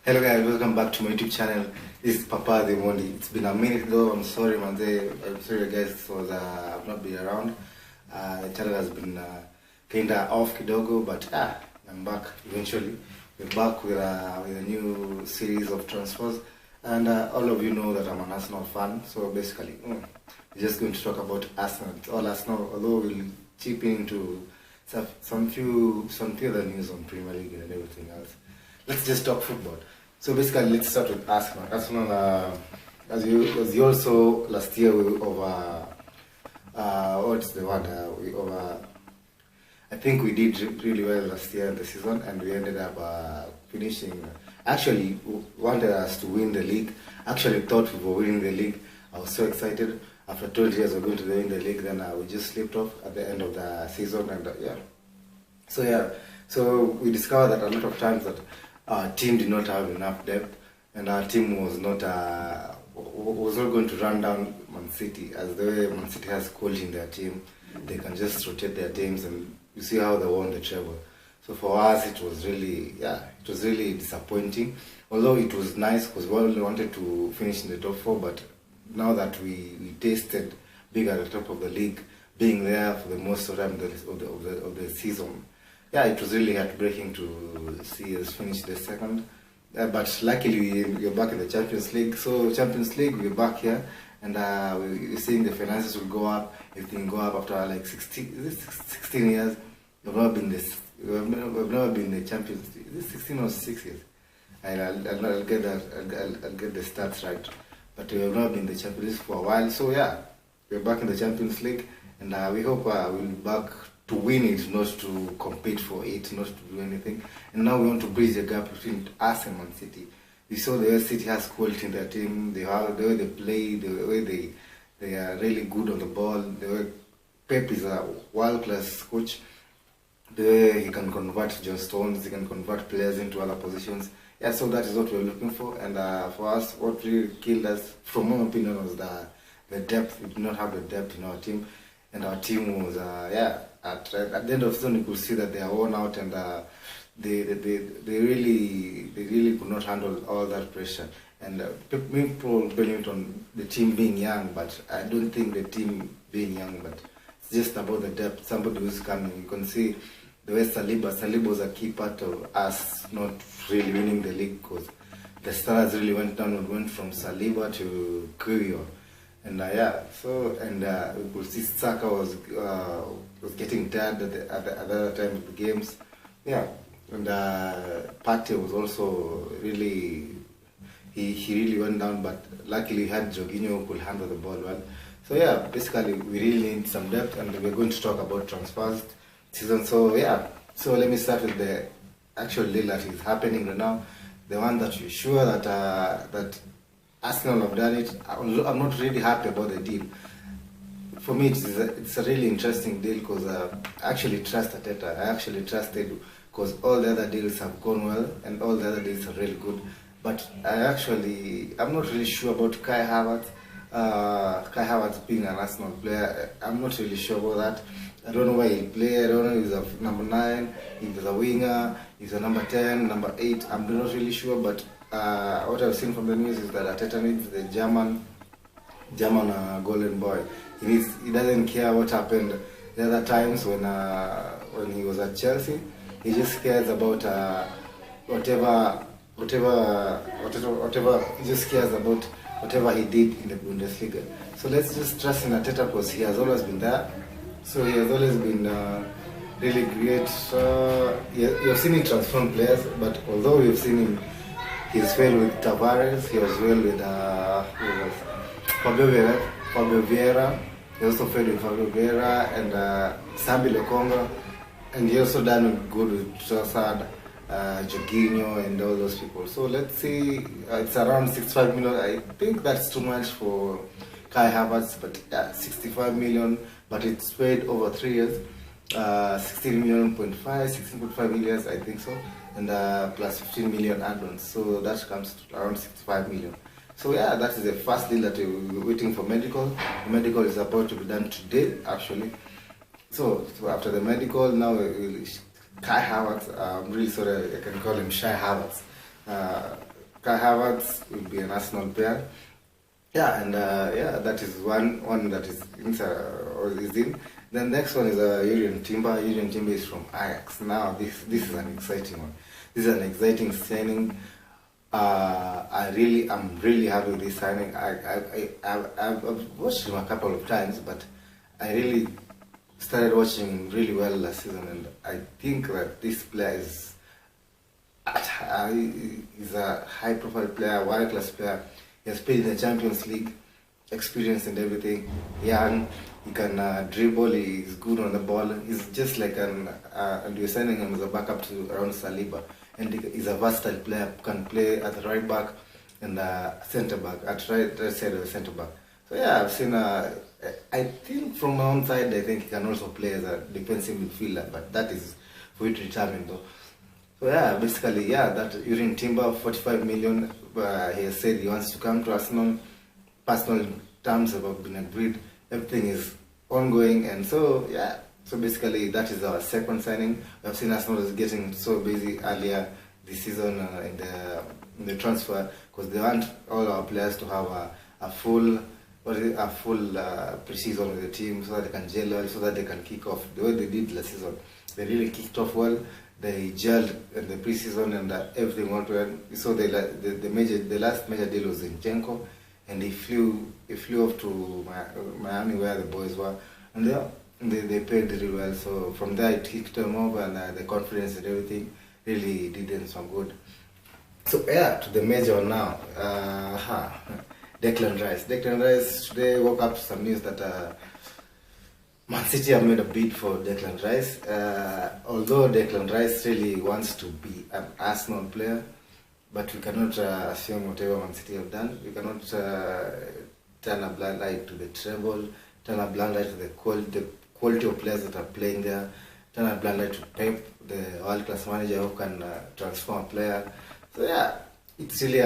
Hello guys, welcome back to my YouTube channel. This is Papa the Mondi. It's been a minute though. I'm sorry, man. I'm sorry guys, I've not been around. The channel has been kinda off kidogo, but I'm back eventually. We're back with a new series of transfers, and all of you know that I'm an Arsenal fan. So basically, we're just going to talk about Arsenal. It's all Arsenal, although we'll chip into some few other news on Premier League and everything else. Let's just talk football. So basically, let's start with Arsenal. Arsenal, as you also last year, we over what's the word? We over. I think we did really well last year in the season, and we ended up finishing. Actually, wanted us to win the league. Actually, thought we were winning the league. I was so excited. After 20 years, we're going to win the league. Then we just slipped off at the end of the season, and So we discovered that a lot of times that our team did not have enough depth, and our team was not going to run down Man City. As the way Man City has quality in their team, they can just rotate their teams, and you see how they won the treble. So for us, it was really disappointing. Although it was nice because we only wanted to finish in the top 4, but now that we tasted being at the top of the league, being there for the most of the season. Yeah, it was really heartbreaking to see us finish the second. But luckily, we're back in the Champions League. So, Champions League, we're back here. And we're seeing the finances will go up. Everything go up after like 16 years. We've never been the Champions League. Is it 16 or 6 years? I'll get the stats right. But we've never been the Champions League for a while. So, yeah, we're back in the Champions League. And we hope we'll be back to win it, not to compete for it, not to do anything. And now we want to bridge the gap between us and Man City. We saw the way City has quality in their team, the way they play, the way they are really good on the ball, the way Pep is a world-class coach, the way he can convert John Stones, he can convert players into other positions. Yeah, so that is what we're looking for. And for us, what really killed us, from my opinion, was the depth. We did not have the depth in our team. And our team was, at the end of the season, you could see that they are worn out, and they really could not handle all that pressure. And people blame it on the team being young, but I don't think the team being young, but it's just about the depth. Somebody who's coming. You can see the way Saliba was a key part of us not really winning the league, because the stars really went down and went from Saliba to Kuyo. And we could see Saka was getting tired at the other time of the games. Yeah, and Partey was also really, he really went down, but luckily he had Jorginho who could handle the ball well. So yeah, basically we really need some depth, and we're going to talk about transfers season. So yeah, so let me start with the actual deal that is happening right now, the one that you're sure that Arsenal have done it. I'm not really happy about the deal. For me, it's a really interesting deal because I actually trust Arteta. I actually trusted because all the other deals have gone well and all the other deals are really good. But I'm not really sure about Kai Havertz. Kai Havertz being an Arsenal player, I'm not really sure about that. I don't know where he'll play. I don't know if he's a number 9, if he's a winger, if he's a number 10, number 8. I'm not really sure, but what I've seen from the news is that Arteta needs the German golden boy. He doesn't care what happened the other times when he was at Chelsea. He just cares about whatever. He just cares about whatever he did in the Bundesliga. So let's just trust in Arteta because he has always been there. So he has always been really great. You've seen him transform players, but although you've seen him, he's failed with Tavares, he was well with Fabio Vieira. He also failed with Fabio Vieira and Sambi Lokonga. And he also done good with Trossard, Jorginho and all those people. So let's see, it's around 65 million. I think that's too much for Kai Havertz, but yeah, 65 million, but it's paid over 3 years. 16.5 years, I think so. And plus 15 million add-ons, so that comes to around 65 million. So yeah, that is the first deal that we're waiting for medical. The medical is about to be done today, actually. So after the medical, now Kai Havertz, I'm really sorry, I can call him Shy Havertz. Kai Haverts will be an Arsenal player. Yeah, and that is one that is in. Then next one is Urian Timber. Urian Timber is from Ajax. Now this is an exciting one. This is an exciting signing. I'm really happy with this signing. I've watched him a couple of times, but I really started watching him really well last season, and I think that this player is a high-profile player, world-class player. He has played in the Champions League, experienced and everything. Young, he can dribble. He's good on the ball. He's just like and we're signing him as a backup to around Saliba. And he's a versatile player, can play at the right back and centre back, at right side of the centre back. So yeah, I've seen. I think from my own side, I think he can also play as a defensive midfielder, but that is for you to determine though. So yeah, basically, that Urian Timber, 45 million. He has said he wants to come to Arsenal. Personal terms have been agreed. Everything is ongoing, and so yeah. So basically, that is our second signing. We have seen Arsenal is getting so busy earlier this season in the transfer, because they want all our players to have a full pre-season with the team, so that they can gel well, so that they can kick off the way they did last season. They really kicked off well. They gelled in the pre-season and everything went well. So the last major deal was Zinchenko, and he flew off to Miami where the boys were, and they played really well. So from there it kicked them over, and the confidence and everything really did them some good. So yeah, to the major now. Declan Rice. Declan Rice today woke up to some news that Man City have made a bid for Declan Rice. Although Declan Rice really wants to be an Arsenal player, but we cannot assume whatever Man City have done. We cannot turn a blind eye to the treble, turn a blind eye to the quality of players that are playing there, turn a blind eye to Pep, the world-class manager who can transform a player. So yeah, it's really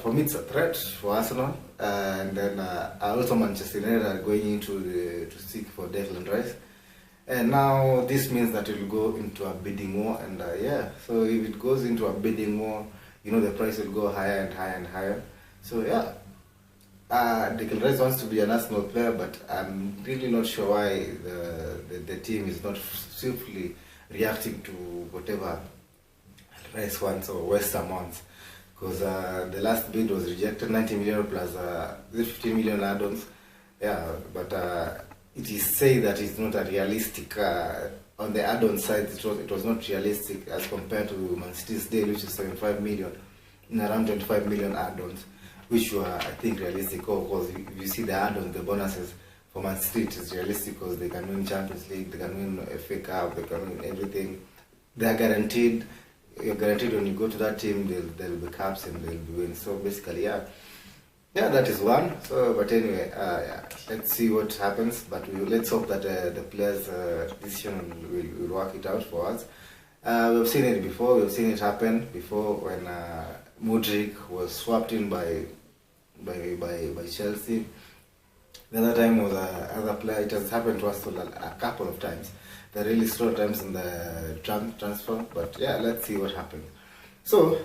for me it's a threat for Arsenal, and then also Manchester United are going into to seek for Declan Rice, and now this means that it will go into a bidding war, and so if it goes into a bidding war, the price will go higher and higher and higher. So yeah, Declan Rice wants to be an Arsenal player, but I'm really not sure why the team is not swiftly reacting to whatever Rice wants or West Ham wants. Because the last bid was rejected, 90 million plus 15 million add-ons. Yeah, but it is said that it's not a realistic, on the add-on side, it was not realistic as compared to Man City's deal, which is 75 million, in around 25 million add-ons, which were, I think, realistic. Because if you see the add-ons, the bonuses for Man City, it is realistic because they can win Champions League, they can win FA Cup, they can win everything. They are guaranteed. You're guaranteed when you go to that team, there'll be caps and they'll be wins. So basically, yeah, that is one. So, but anyway, let's see what happens. But let's hope that the players' decision will work it out for us. We've seen it before. We've seen it happen before when Mudryk was swapped in by Chelsea. The other time was another player. It has happened to us a couple of times. They're really slow times in the transfer, but yeah, let's see what happens. So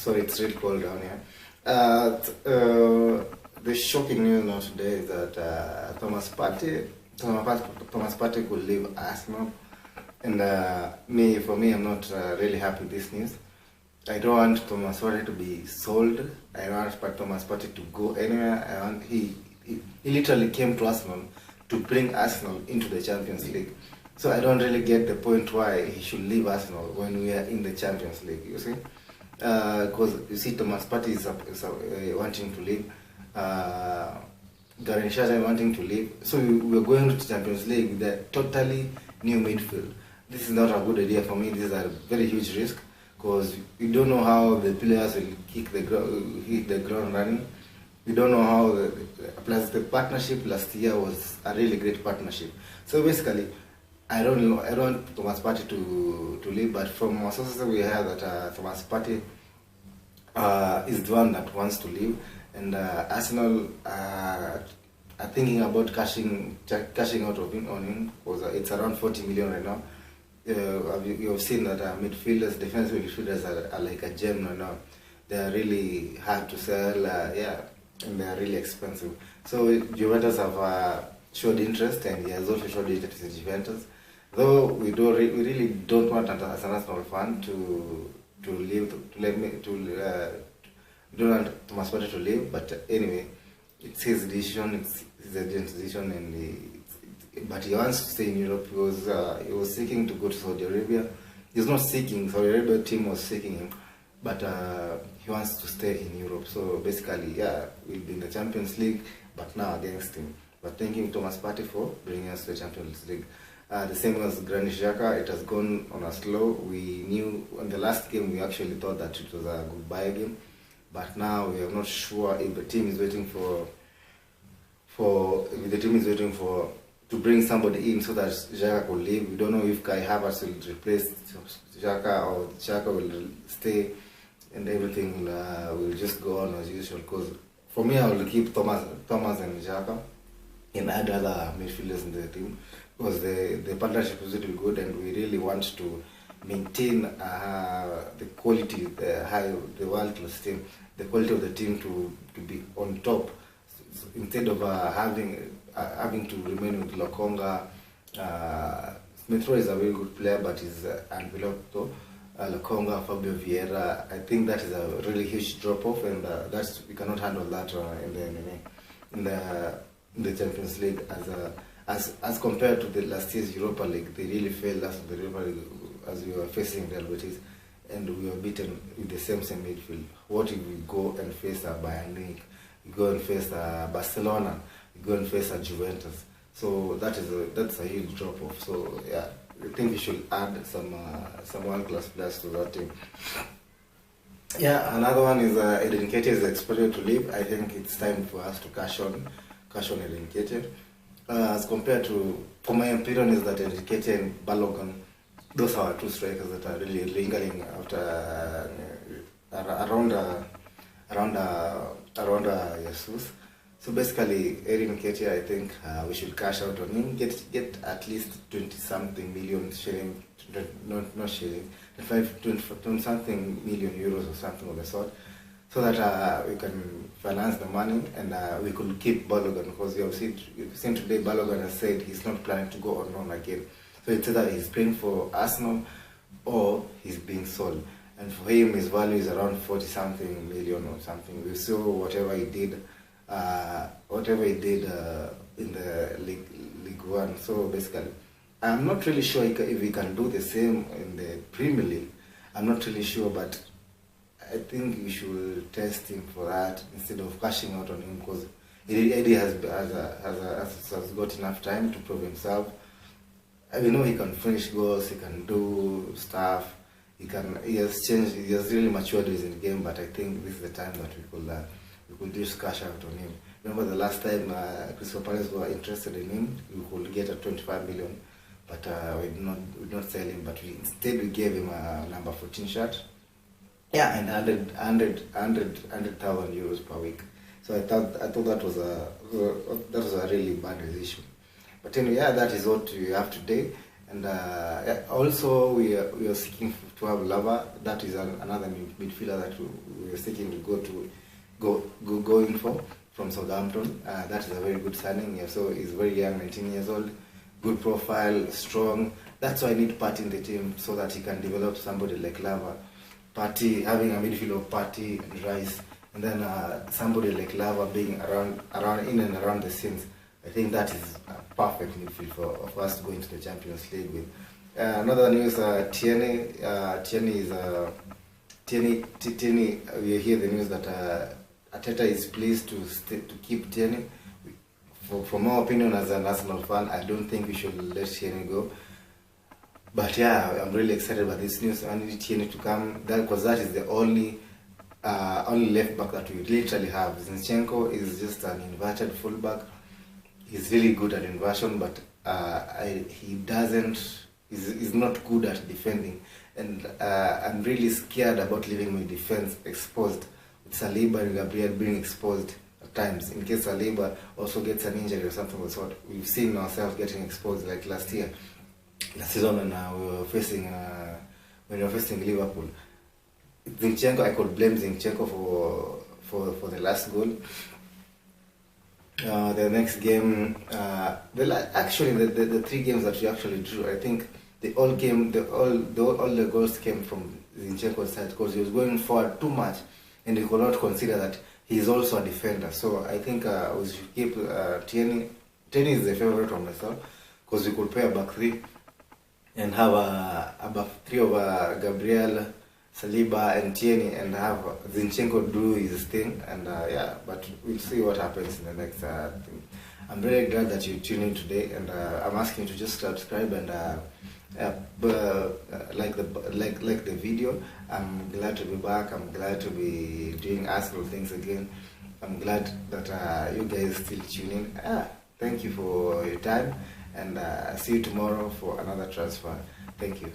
it's really cold down here. The shocking news now today is that Thomas Partey could leave Arsenal, and for me, I'm not really happy with this news. I don't want Thomas Partey to be sold. I don't want Thomas Partey to go anywhere. He literally came to Arsenal to bring Arsenal into the Champions League. So I don't really get the point why he should leave Arsenal when we are in the Champions League, you see? Because you see Thomas Partey is wanting to leave, Garen Xhaka wanting to leave. So we're going to the Champions League with a totally new midfield. This is not a good idea for me. This is a very huge risk because we don't know how the players will hit the ground running. We don't know how plus the partnership last year was a really great partnership. So basically, I don't want Thomas Partey to leave, but from our sources we heard that Thomas Partey is the one that wants to leave, and Arsenal are thinking about cashing out on him because it's around 40 million right now. you've seen that midfielders, defensive midfielders are like a gem now. They are really hard to sell, yeah, and they are really expensive. So Juventus have showed interest, and he has also showed interest in Juventus. Though we really don't want, as an Arsenal fan, to leave, we don't want Thomas Partey to leave. But anyway, it's his decision. It's his agent's decision, and but he wants to stay in Europe because he was seeking to go to Saudi Arabia. He's not seeking. Saudi Arabia team was seeking him, but he wants to stay in Europe. So basically, yeah, we'll be in the Champions League, but now against him. But thanking Thomas Partey for bringing us to the Champions League. The same as Granit Xhaka, it has gone on a slow. We knew on the last game we actually thought that it was a goodbye game, but now we are not sure if the team is waiting to bring somebody in so that Xhaka could leave. We don't know if Kai Haverts will replace Xhaka or Xhaka will stay, and everything will just go on as usual. Because for me, I will keep Thomas and Xhaka and add other midfielders in the team, because the partnership is really good, and we really want to maintain the quality, the world-class team, the quality of the team to be on top, instead of having to remain with Lokonga. Smith Rowe is a very good player, but he's undeveloped though. Lokonga, Fabio Vieira, I think that is a really huge drop-off, and we cannot handle that in the Champions League as compared to the last year's Europa League. They really failed us in the Europa League as we were facing Real Betis, and we were beaten with the same midfield. What if we go and face Bayern Munich, we go and face Barcelona, we go and face Juventus? So that's a huge drop off. So yeah, I think we should add some world-class players to that team. Yeah, another one is Eden Nketiah is expected to leave. I think it's time for us to cash on Eden Nketiah. As compared to, for my opinion, is that Eden Nketiah and Balogun, those are two strikers that are really lingering after around Jesus. So basically, Eden Nketiah, I think we should cash out on him, get at least 20-something million shilling, not shilling, 20-something million euros or something of the sort, so that we can finance the money, and we could keep Balogun, because you've seen today Balogun has said he's not planning to go on loan again. So it's either he's playing for Arsenal or he's being sold. And for him, his value is around 40-something million or something. We saw whatever he did in the League One. So basically, I'm not really sure if he can do the same in the Premier League. I'm not really sure, but I think we should test him for that instead of cashing out on him, because Eddie has got enough time to prove himself. We know he can finish goals, he can do stuff, he has really matured in the game, but I think this is the time that we could just cash out on him. Remember the last time Crystal Palace were interested in him, we could get a 25 million, but we did not sell him, but instead we gave him a number 14 shirt. Yeah, and 100,000 euros per week. So I thought that was a really bad decision. But anyway, yeah, that is what we have today. And also we are seeking to have Lava. That is another midfielder that we are seeking to go in for from Southampton. That is a very good signing. Yeah, so he's very young, 19 years old, good profile, strong. That's why I need Partey in the team, so that he can develop somebody like Lava. Partey, having a midfield of Partey and Rice, and then somebody like Lava being around in and around the scenes. I think that is a perfect midfield for us to go into the Champions League with. Another news, Tierney, we hear the news that Arteta is pleased to keep Tierney. From my opinion as an Arsenal fan, I don't think we should let Tierney go. But yeah, I'm really excited about this news. I need Tierney to come, because that is the only left back that we literally have. Zinchenko is just an inverted fullback. He's really good at inversion, but he's not good at defending. And I'm really scared about leaving my defense exposed, with Saliba and Gabriel being exposed at times, in case Saliba also gets an injury or something of the sort. We've seen ourselves getting exposed like last year. last season when we were facing Liverpool. Zinchenko, I could blame Zinchenko for the last goal. The next game, actually the 3 games that we actually drew, I think all the goals came from Zinchenko's side because he was going forward too much, and he could not consider that he is also a defender. So I think we should keep Tierney. Tierney is the favorite on myself because we could play a back 3 and have a back 3 of Gabriel, Saliba and Tierney, and have Zinchenko do his thing, and yeah, but we'll see what happens in the next thing. I'm very glad that you tuned in today, and I'm asking you to just subscribe and like the video. I'm glad to be back. I'm glad to be doing Arsenal things again. I'm glad that you guys still tune in. Thank you for your time, and see you tomorrow for another transfer. Thank you.